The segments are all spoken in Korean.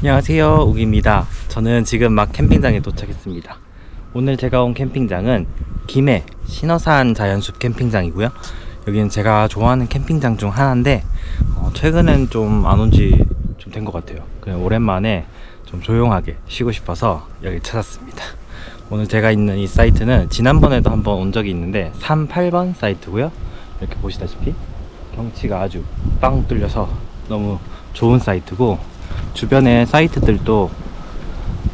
안녕하세요, 우기입니다. 저는 지금 막 캠핑장에 도착했습니다. 오늘 제가 온 캠핑장은 김해 신어산자연숲 캠핑장이고요. 여기는 제가 좋아하는 캠핑장 중 하나인데 최근엔 좀 안 온 지 좀 된 것 같아요. 그냥 오랜만에 좀 조용하게 쉬고 싶어서 여기 찾았습니다. 오늘 제가 있는 이 사이트는 지난번에도 한번 온 적이 있는데 38번 사이트고요. 이렇게 보시다시피 경치가 아주 빵 뚫려서 너무 좋은 사이트고, 주변에 사이트들도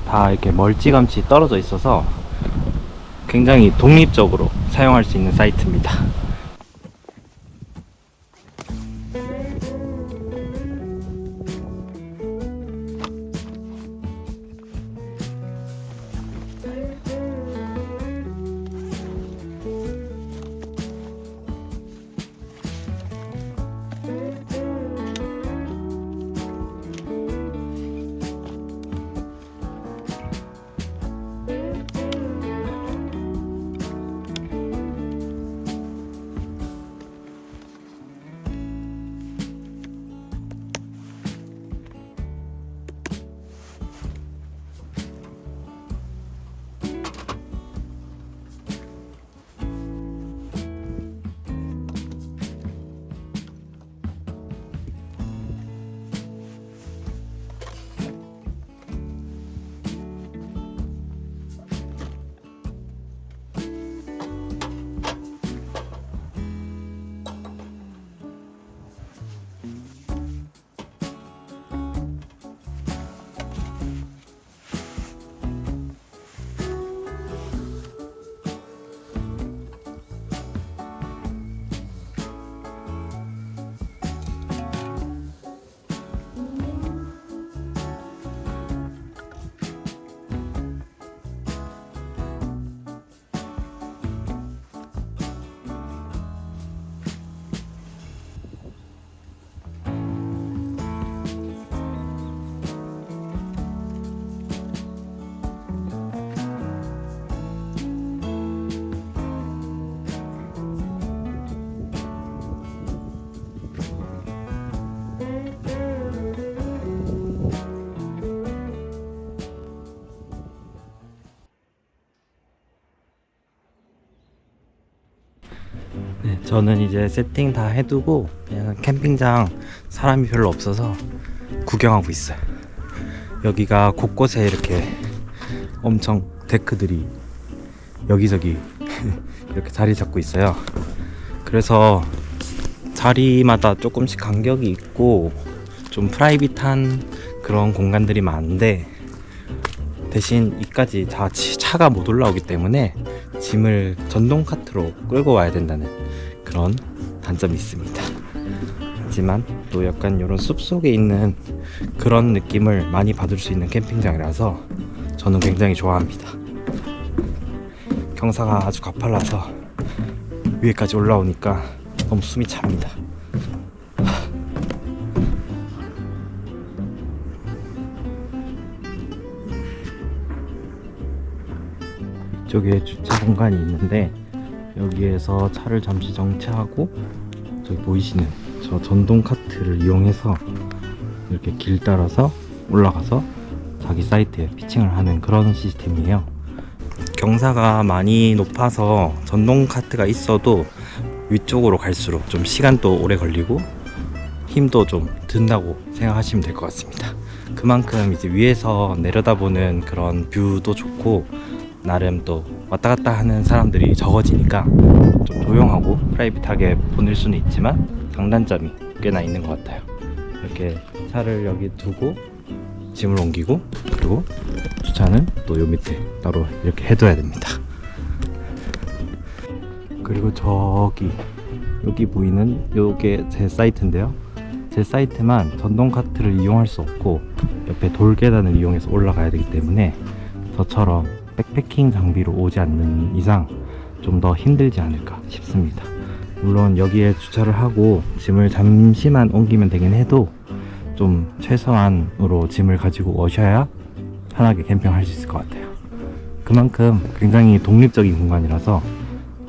다 이렇게 멀찌감치 떨어져 있어서 굉장히 독립적으로 사용할 수 있는 사이트입니다. 네, 저는 이제 세팅 다 해두고 그냥 캠핑장 사람이 별로 없어서 구경하고 있어요. 여기가 곳곳에 이렇게 엄청 데크들이 여기저기 이렇게 자리 잡고 있어요. 그래서 자리마다 조금씩 간격이 있고 좀 프라이빗한 그런 공간들이 많은데, 대신 이까지 차가 못 올라오기 때문에 짐을 전동 카트로 끌고 와야 된다는 그런 단점이 있습니다. 하지만 또 약간 이런 숲속에 있는 그런 느낌을 많이 받을 수 있는 캠핑장이라서 저는 굉장히 좋아합니다. 경사가 아주 가팔라서 위에까지 올라오니까 너무 숨이 찹니다. 이쪽에 주차 공간이 있는데 여기에서 차를 잠시 정차하고 저기 보이시는 저 전동 카트를 이용해서 이렇게 길 따라서 올라가서 자기 사이트에 피칭을 하는 그런 시스템이에요. 경사가 많이 높아서 전동 카트가 있어도 위쪽으로 갈수록 좀 시간도 오래 걸리고 힘도 좀 든다고 생각하시면 될 것 같습니다. 그만큼 이제 위에서 내려다보는 그런 뷰도 좋고, 나름 또 왔다 갔다 하는 사람들이 적어지니까 좀 조용하고 프라이빗하게 보낼 수는 있지만 장단점이 꽤나 있는 것 같아요. 이렇게 차를 여기 두고 짐을 옮기고, 그리고 주차는 또 요 밑에 따로 이렇게 해둬야 됩니다. 그리고 여기 보이는 요게 제 사이트인데요. 제 사이트만 전동 카트를 이용할 수 없고 옆에 돌계단을 이용해서 올라가야 되기 때문에 저처럼 백패킹 장비로 오지 않는 이상 좀 더 힘들지 않을까 싶습니다. 물론 여기에 주차를 하고 짐을 잠시만 옮기면 되긴 해도 좀 최소한으로 짐을 가지고 오셔야 편하게 캠핑할 수 있을 것 같아요. 그만큼 굉장히 독립적인 공간이라서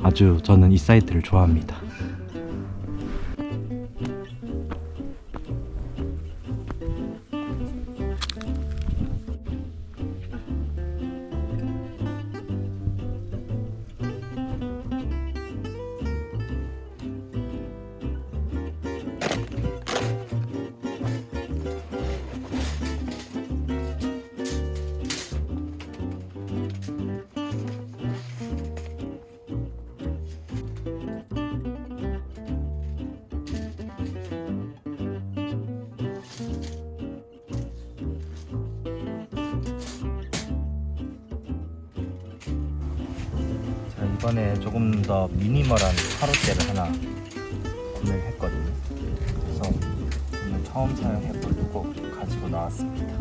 아주 저는 이 사이트를 좋아합니다. 이번에 조금 더 미니멀한 화롯대를 하나 구매를 했거든요. 그래서 오늘 처음 사용해 보려고 가지고 나왔습니다.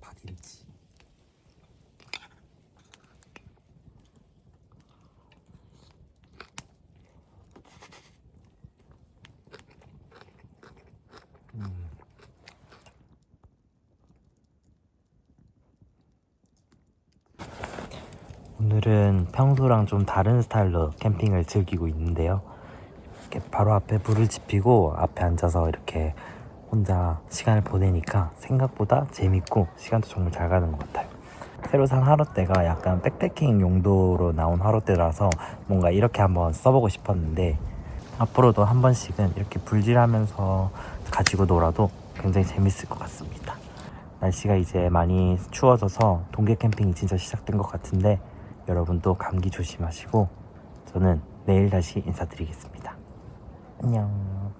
파김치. 오늘은 평소랑 좀 다른 스타일로 캠핑을 즐기고 있는데요. 이렇게 바로 앞에 불을 지피고 앞에 앉아서 이렇게 혼자 시간을 보내니까 생각보다 재밌고 시간도 정말 잘 가는 것 같아요. 새로 산 화롯대가 약간 백패킹 용도로 나온 화롯대라서 뭔가 이렇게 한번 써보고 싶었는데 앞으로도 한 번씩은 이렇게 불질하면서 가지고 놀아도 굉장히 재밌을 것 같습니다. 날씨가 이제 많이 추워져서 동계 캠핑이 진짜 시작된 것 같은데 여러분도 감기 조심하시고 저는 내일 다시 인사드리겠습니다. 안녕.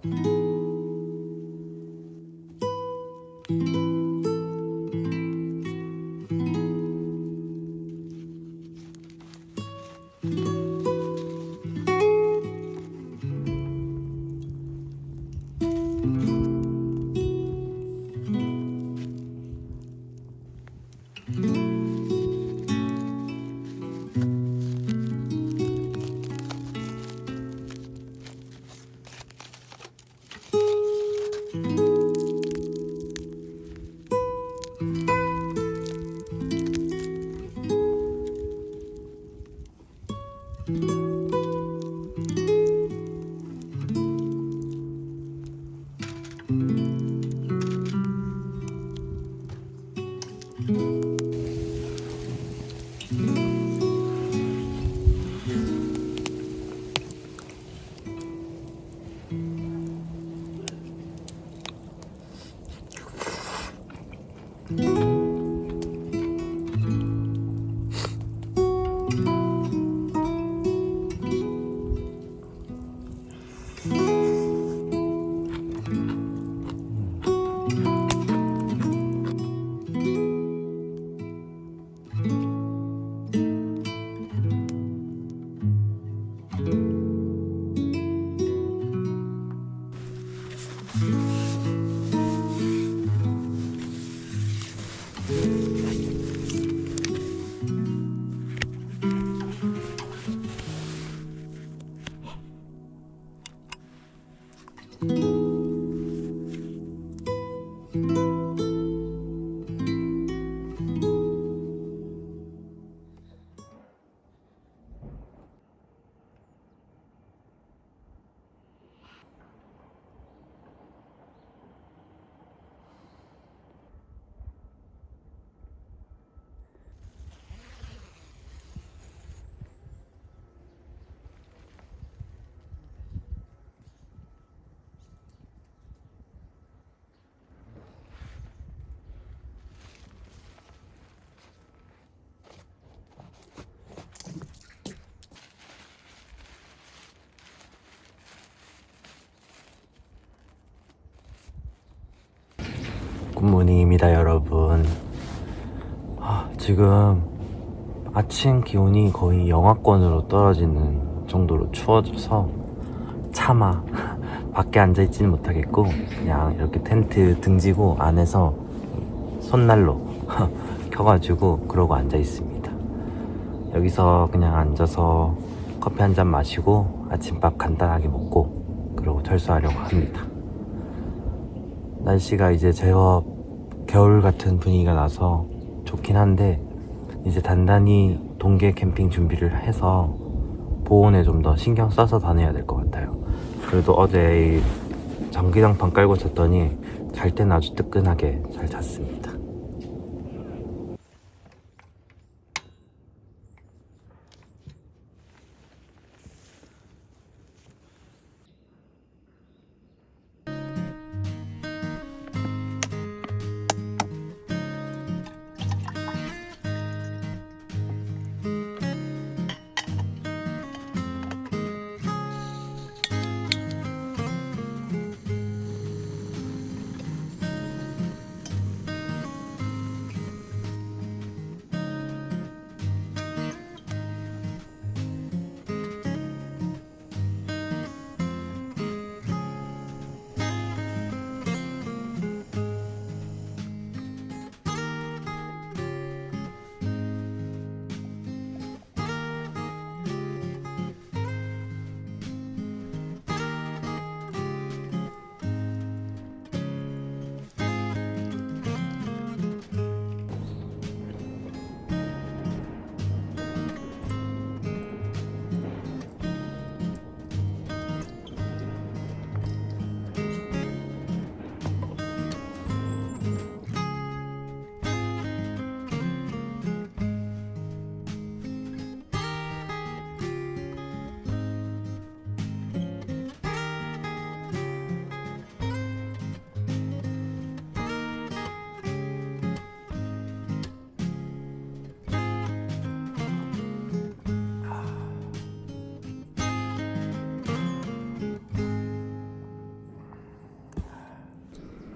굿모닝입니다 여러분. 지금 아침 기온이 거의 영하권으로 떨어지는 정도로 추워져서 차마 밖에 앉아있지는 못하겠고 그냥 이렇게 텐트 등지고 안에서 손난로 켜가지고 그러고 앉아있습니다. 여기서 그냥 앉아서 커피 한잔 마시고 아침밥 간단하게 먹고 그러고 철수하려고 합니다. 날씨가 이제 제법 겨울 같은 분위기가 나서 좋긴 한데 이제 단단히 동계 캠핑 준비를 해서 보온에 좀 더 신경 써서 다녀야 될 것 같아요. 그래도 어제 전기장판 깔고 잤더니 잘 때는 아주 뜨끈하게 잘 잤습니다.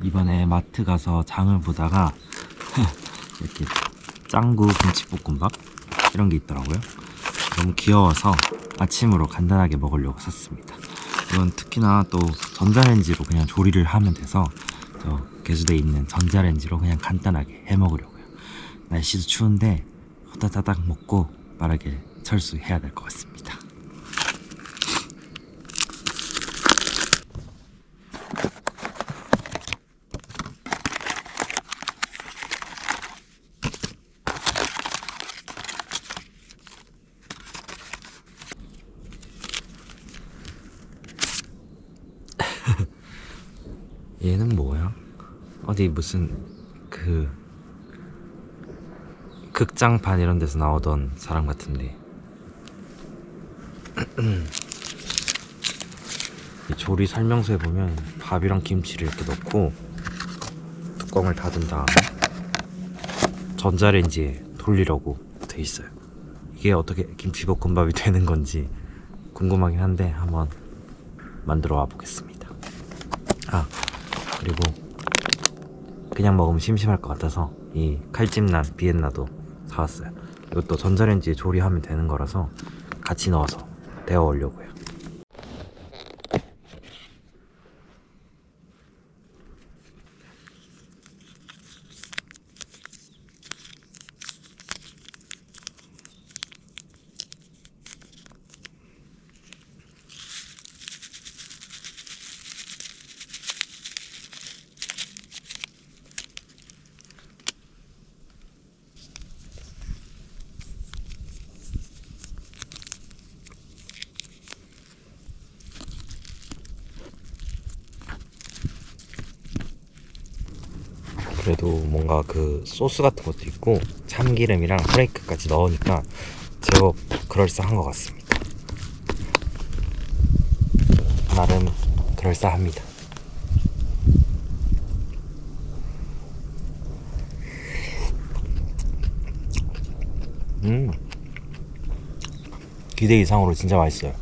이번에 마트 가서 장을 보다가 이렇게 짱구 김치볶음밥 이런 게 있더라고요. 너무 귀여워서 아침으로 간단하게 먹으려고 샀습니다. 이건 특히나 또 전자레인지로 그냥 조리를 하면 돼서 저 개수대에 있는 전자레인지로 그냥 간단하게 해 먹으려고요. 날씨도 추운데 후다다닥 먹고 빠르게 철수해야 될 것 같습니다. 얘는 뭐야? 어디 무슨 그 극장판 이런 데서 나오던 사람 같은데. 이 조리 설명서에 보면 밥이랑 김치를 이렇게 넣고 뚜껑을 닫은 다음에 전자레인지에 돌리라고 돼 있어요. 이게 어떻게 김치볶음밥이 되는 건지 궁금하긴 한데 한번 만들어 와 보겠습니다. 아, 그리고 그냥 먹으면 심심할 것 같아서 이 칼집난 비엔나도 사왔어요. 이것도 전자레인지에 조리하면 되는 거라서 같이 넣어서 데워 오려고요. 그래도 뭔가 그 소스 같은 것도 있고 참기름이랑 프레이크까지 넣으니까 제법 그럴싸한 것 같습니다. 나름 그럴싸합니다. 기대 이상으로 진짜 맛있어요.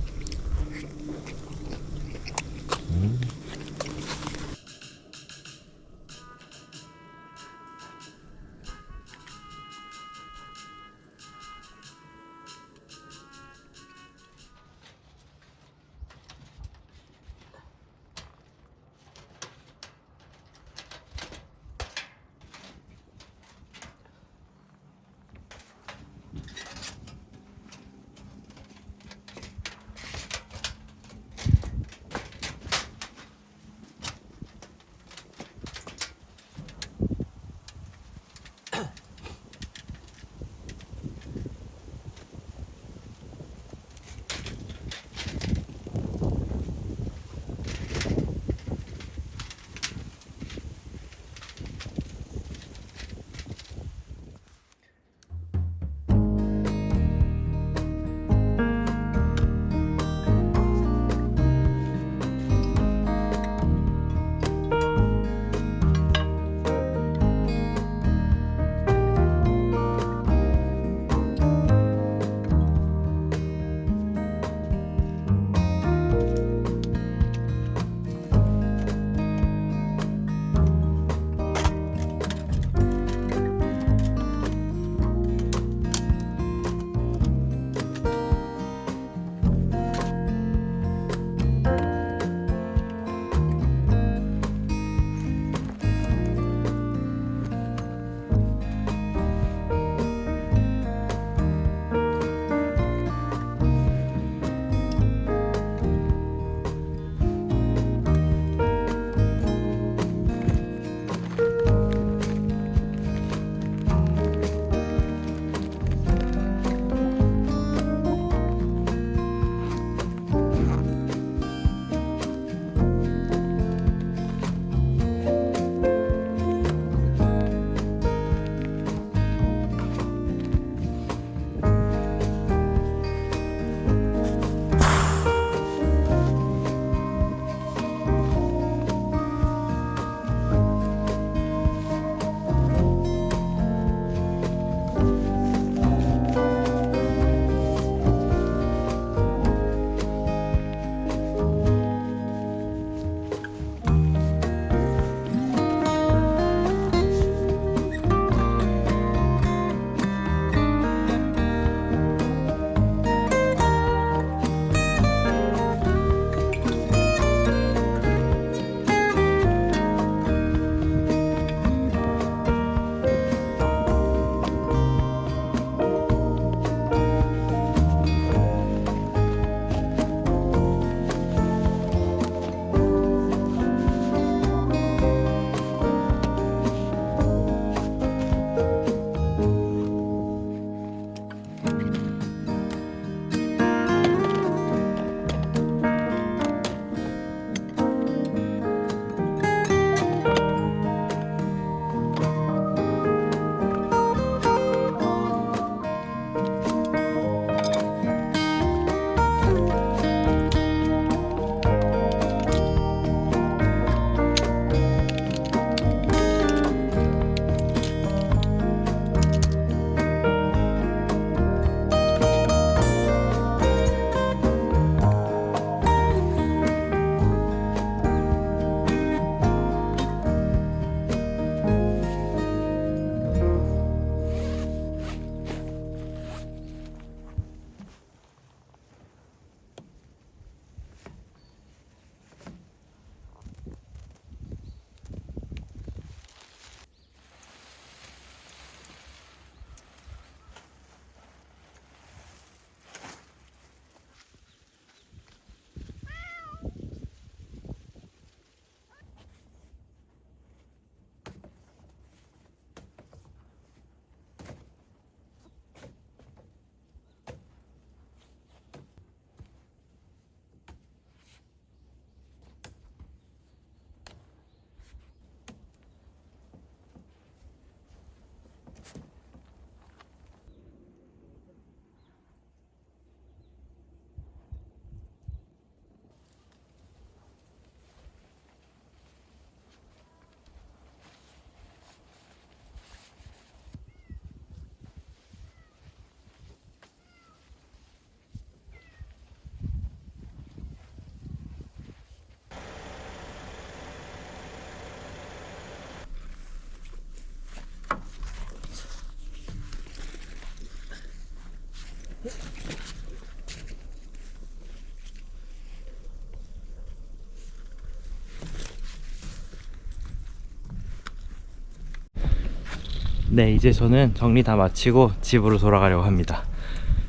네, 이제 저는 정리 다 마치고 집으로 돌아가려고 합니다.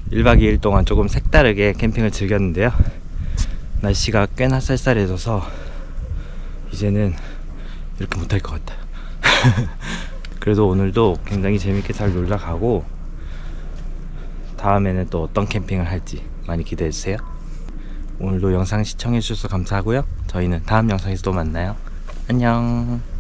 1박 2일 동안 조금 색다르게 캠핑을 즐겼는데요. 날씨가 꽤나 쌀쌀해져서 이제는 이렇게 못할 것 같아요. 그래도 오늘도 굉장히 재밌게 잘 놀다 가고, 다음에는 또 어떤 캠핑을 할지 많이 기대해주세요. 오늘도 영상 시청해주셔서 감사하고요. 저희는 다음 영상에서 또 만나요. 안녕.